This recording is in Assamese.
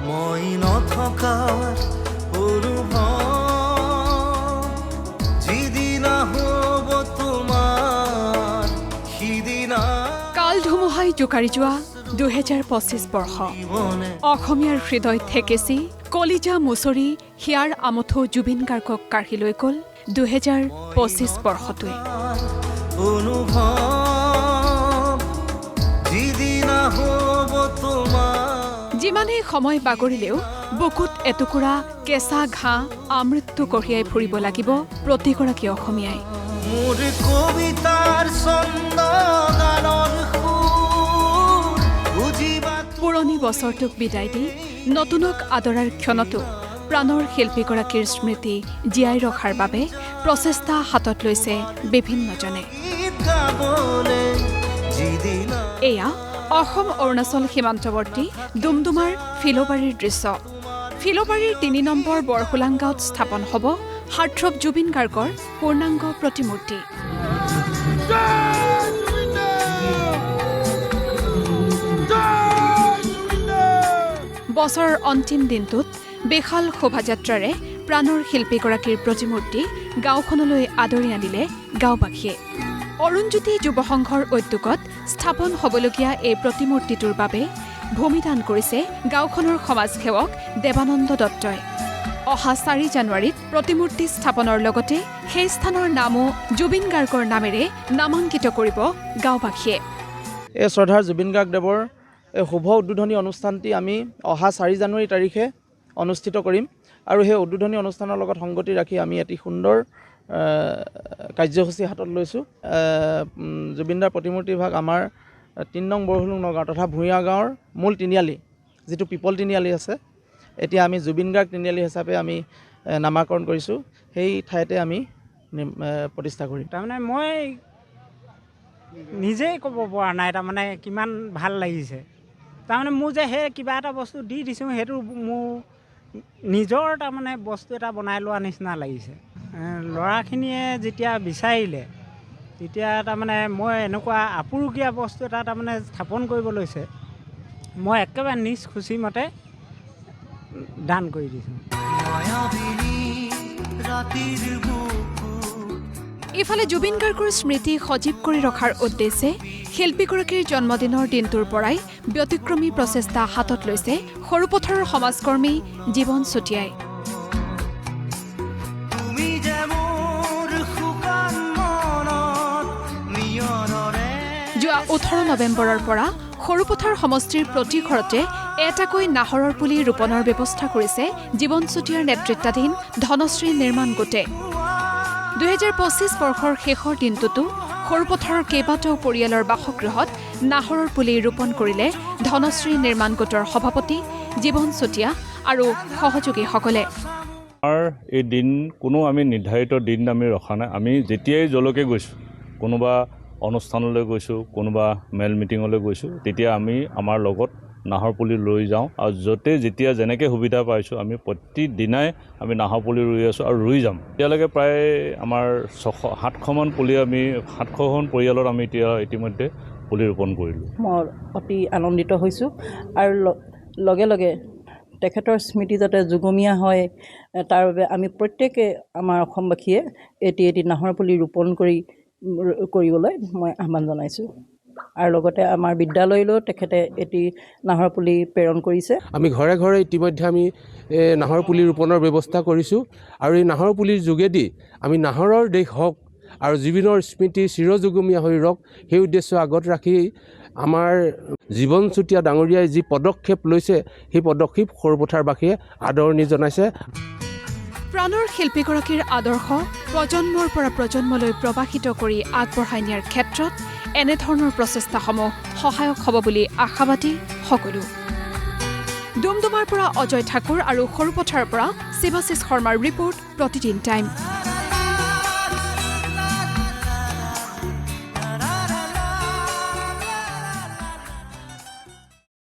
মই নথকাৰ অনুভৱ যিদিনা হ'ব তোমাৰ সিদিনা কাল ধুমুহাই জোকাৰি যোৱা 2025 বৰ্ষ অসমীয়াৰ হৃদয় ঠেকেচি কলিজা মুচৰি হিয়াৰ আমঠু জুবিন গাৰ্গক কাঢ়ি লৈ গ'ল 2025 বৰ্ষটোৱে যিমানেই সময় বাগৰিলেও বুকুত এটুকুৰা কেঁচা ঘাঁহ আমৃত্যু কঢ়িয়াই ফুৰিব লাগিব প্ৰতিগৰাকী অসমীয়াই মোৰ কবিতাৰ ছন্দ গানৰ পুৰণি বছৰটোক বিদায় দি নতুনক আদৰাৰ ক্ষণতো প্ৰাণৰ শিল্পীগৰাকীৰ স্মৃতি জীয়াই ৰখাৰ বাবে প্ৰচেষ্টা হাতত লৈছে বিভিন্নজনে এয়া অসম অৰুণাচল সীমান্তৱৰ্তী ডুমডুমাৰ ফিলবাৰীৰ দৃশ্য ফিলবাৰীৰ ৩ নম্বৰ বৰহুলাং গাঁৱত স্থাপন হ'ব হাৰ্টথ্ৰব জুবিন গাৰ্গৰ পূৰ্ণাংগ প্ৰতিমূৰ্তি বছৰৰ অন্তিম দিনটোত বিশাল শোভাযাত্ৰাৰে প্ৰাণৰ শিল্পীগৰাকীৰ প্ৰতিমূৰ্তি গাঁওখনলৈ আদৰি আনিলে গাঁওবাসীয়ে অৰুণজ্যোতি যুৱ সংঘৰ উদ্যোগত স্থাপন হ'বলগীয়া এই প্ৰতিমূৰ্তিটোৰ বাবে ভূমিদান কৰিছে গাঁওখনৰ সমাজসেৱক দেৱানন্দ দত্তই অহা 4 জানুৱাৰীত প্ৰতিমূৰ্তি স্থাপনৰ লগতে সেই স্থানৰ নামো জুবিন গাৰ্গৰ নামেৰে নামাংকিত কৰিব গাঁওবাসীয়ে এই শ্ৰদ্ধাৰ জুবিন গাৰ্গদেৱৰ এই শুভ উদ্বোধনী অনুষ্ঠানটি আমি অহা 4 জানুৱাৰী তাৰিখে অনুষ্ঠিত কৰিম আৰু সেই উদ্বোধনী অনুষ্ঠানৰ লগত সংগতি ৰাখি আমি এটি সুন্দৰ কাৰ্যসূচী হাতত লৈছোঁ জুবিনদাৰ প্ৰতিমূৰ্তি ভাগ আমাৰ 3 নং বৰহুলুং নগাঁও তথা ভূঞা গাঁৱৰ মূল তিনিআলি যিটো পিপল তিনিআলি আছে এতিয়া আমি জুবিন গাৰ্গ তিনিআলি হিচাপে আমি নামাকৰণ কৰিছোঁ সেই ঠাইতে আমি প্ৰতিষ্ঠা কৰিম তাৰমানে মই নিজেই ক'ব পৰা নাই তাৰমানে কিমান ভাল লাগিছে তাৰমানে মোৰ যে সেই কিবা এটা বস্তু দি দিছোঁ সেইটো মোৰ নিজৰ তাৰমানে বস্তু এটা বনাই লোৱা নিচিনা লাগিছে ল'ৰাখিনিয়ে যেতিয়া বিচাৰিলে তেতিয়া তাৰমানে মই এনেকুৱা আপুৰুগীয়া বস্তু এটা তাৰমানে স্থাপন কৰিব লৈছে মই একেবাৰে নিজ খুচিমতে দান কৰি দিছোঁ ইফালে জুবিন গাৰ্গৰ স্মৃতি সজীৱ কৰি ৰখাৰ উদ্দেশ্যে শিল্পীগৰাকীৰ জন্মদিনৰ দিনটোৰ পৰাই ব্যতিক্ৰমী প্ৰচেষ্টা হাতত লৈছে সৰুপথাৰৰ সমাজকৰ্মী জীৱন চুতীয়াই যোৱা 18 নৱেম্বৰৰ পৰা সৰুপথাৰ সমষ্টিৰ প্ৰতি ঘৰতে এটাকৈ নাহৰৰ পুলি ৰোপণৰ ব্যৱস্থা কৰিছে জীৱন চুতীয়াৰ নেতৃত্বাধীন ধনশ্ৰী নিৰ্মাণ গোটে 2025 বৰ্ষৰ শেষৰ দিনটোতো সৰুপথাৰৰ কেইবাটাও পৰিয়ালৰ বাসগৃহত নাহৰৰ পুলি ৰোপণ কৰিলে ধনশ্ৰী নিৰ্মাণ গোটৰ সভাপতি জীৱন চুতীয়া আৰু সহযোগীসকলে এই দিন কোনো আমি নিৰ্ধাৰিত দিন আমি ৰখা নাই আমি যেতিয়াই যলৈকে গৈছোঁ কোনোবা অনুষ্ঠানলৈ গৈছোঁ কোনোবা মেল মিটিঙলৈ গৈছোঁ তেতিয়া আমি আমাৰ লগত নাহৰ পুলি লৈ যাওঁ আৰু য'তে যেতিয়া যেনেকৈ সুবিধা পাইছোঁ আমি প্ৰতিদিনাই আমি নাহৰ পুলি ৰুই আছোঁ আৰু ৰুই যাম এতিয়ালৈকে প্ৰায় আমাৰ 700মান পুলি আমি 700খন পৰিয়ালত আমি এতিয়া ইতিমধ্যে পুলি ৰোপণ কৰিলোঁ মই অতি আনন্দিত হৈছোঁ আৰু লগে লগে তেখেতৰ স্মৃতি যাতে যুগমীয়া হয় তাৰ বাবে আমি প্ৰত্যেকে আমাৰ অসমবাসীয়ে এটি নাহৰ পুলি ৰোপণ কৰিবলৈ মই আহ্বান জনাইছোঁ আৰু লগতে আমাৰ বিদ্যালয়লৈও তেখেতে এটি নাহৰ পুলি প্ৰেৰণ কৰিছে আমি ঘৰে ঘৰে ইতিমধ্যে আমি নাহৰ পুলি ৰোপণৰ ব্যৱস্থা কৰিছোঁ আৰু এই নাহৰ পুলিৰ যোগেদি আমি নাহৰৰ দেশ হওক আৰু জুবিনৰ স্মৃতি চিৰযুগমীয়া হৈ ৰওক সেই উদ্দেশ্য আগত ৰাখি আমাৰ জীৱন চুতীয়া ডাঙৰীয়াই যি পদক্ষেপ লৈছে সেই পদক্ষেপ সৰুপথাৰবাসীয়ে আদৰণি জনাইছে প্ৰাণৰ শিল্পীগৰাকীৰ আদৰ্শ প্ৰজন্মৰ পৰা প্ৰজন্মলৈ প্ৰৱাহিত কৰি আগবঢ়াই নিয়াৰ ক্ষেত্ৰত এনেধৰণৰ প্ৰচেষ্টাসমূহ সহায়ক হ'ব বুলি আশাবাদী সকলো ডুমডুমাৰ পৰা অজয় ঠাকুৰ আৰু সৰুপথাৰৰ পৰা শিৱাশিষ শৰ্মাৰ ৰিপৰ্ট প্ৰতিদিন টাইম